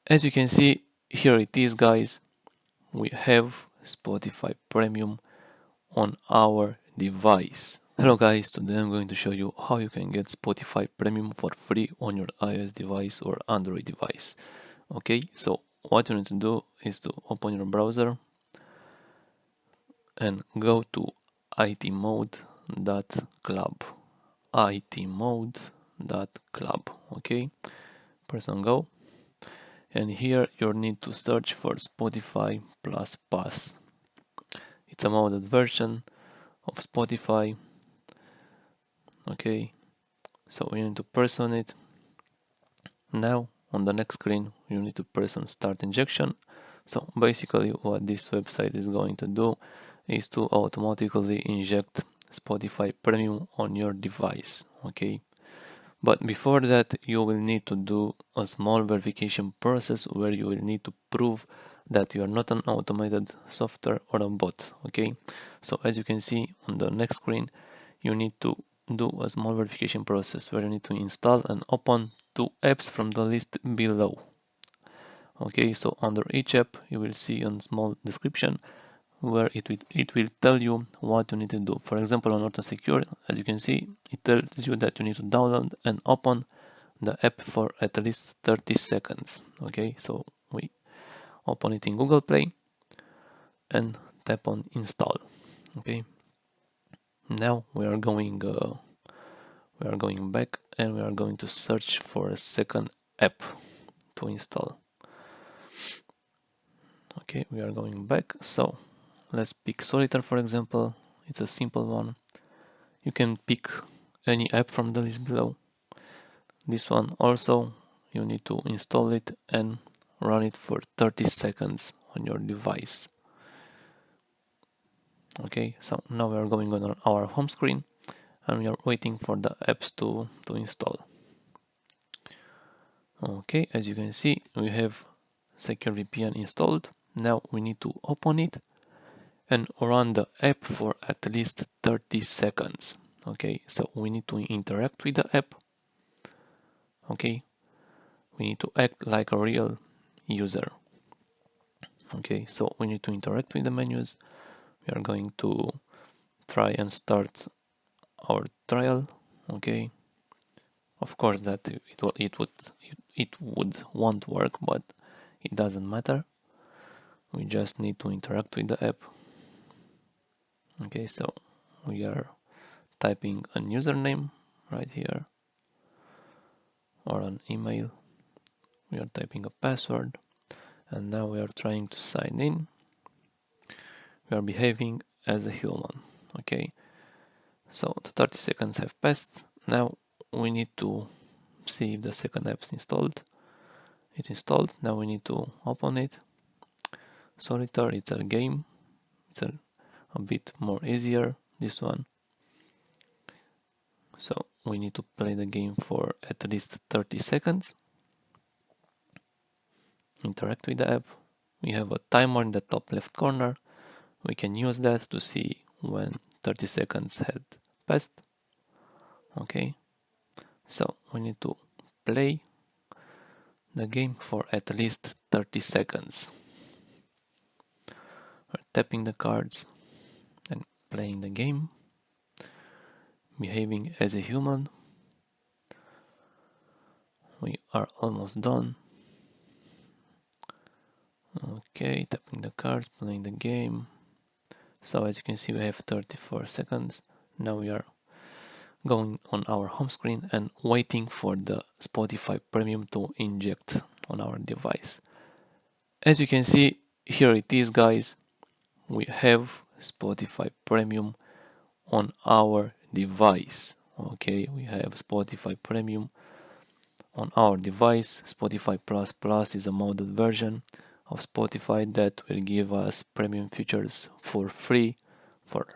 As you can see, here it is, guys. We have Spotify Premium on our device. Hello guys, today I'm going to show you how you can get Spotify Premium for free on your iOS device or Android device. Okay, so what you need to do is to open your browser and go to itmode.club. itmode.club. Okay, press on go, and here you need to search for Spotify Plus Pass. It's a modded version of Spotify. Okay, so we need to press on it. Now on the next screen you need to press on start injection. So basically what this website is going to do is to automatically inject Spotify Premium on your device. Okay, but before that you will need to do a small verification process where you will need to prove that you are not an automated software or a bot. Okay, so as you can see on the next screen, you need to do a small verification process where you need to install and open two apps from the list below. Okay, so under each app you will see a small description where it will tell you what you need to do. For example, on Norton Secure, as you can see, it tells you that you need to download and open the app for at least 30 seconds. Okay, so we open it in Google Play and tap on install. Okay, now we are going back and we are going to search for a second app to install. Okay, we are going back, so let's pick Solitaire for example. It's a simple one. You can pick any app from the list below. This one also, you need to install it and run it for 30 seconds on your device. Okay, so now we are going on our home screen and we are waiting for the apps to install. Okay, as you can see, we have Secure VPN installed. Now we need to open it and run the app for at least 30 seconds. Okay, so we need to interact with the app. Okay, we need to act like a real user. Okay, so we need to interact with the menus. We are going to try and start our trial. Okay, of course that it would won't work, but it doesn't matter. We just need to interact with the app. Okay, so we are typing a username right here or an email. We are typing a password, and now we are trying to sign in. We are behaving as a human. Okay, so the 30 seconds have passed. Now we need to see if the second app is installed. It's installed. Now we need to open it. Solitaire, it's a game. It's a bit more easier, this one. So we need to play the game for at least 30 seconds. Interact with the app. We have a timer in the top left corner. We can use that to see when 30 seconds had passed. Okay, so we need to play the game for at least 30 seconds. We're tapping the cards and playing the game, behaving as a human. We are almost done. Okay, tapping the cards, playing the game. So as you can see, we have 34 seconds. Now we are going on our home screen and waiting for the Spotify Premium to inject on our device. As you can see, here it is, guys. We have Spotify Premium on our device. Okay, we have Spotify Premium on our device. Spotify Plus Plus is a modded version of Spotify that will give us premium features for free for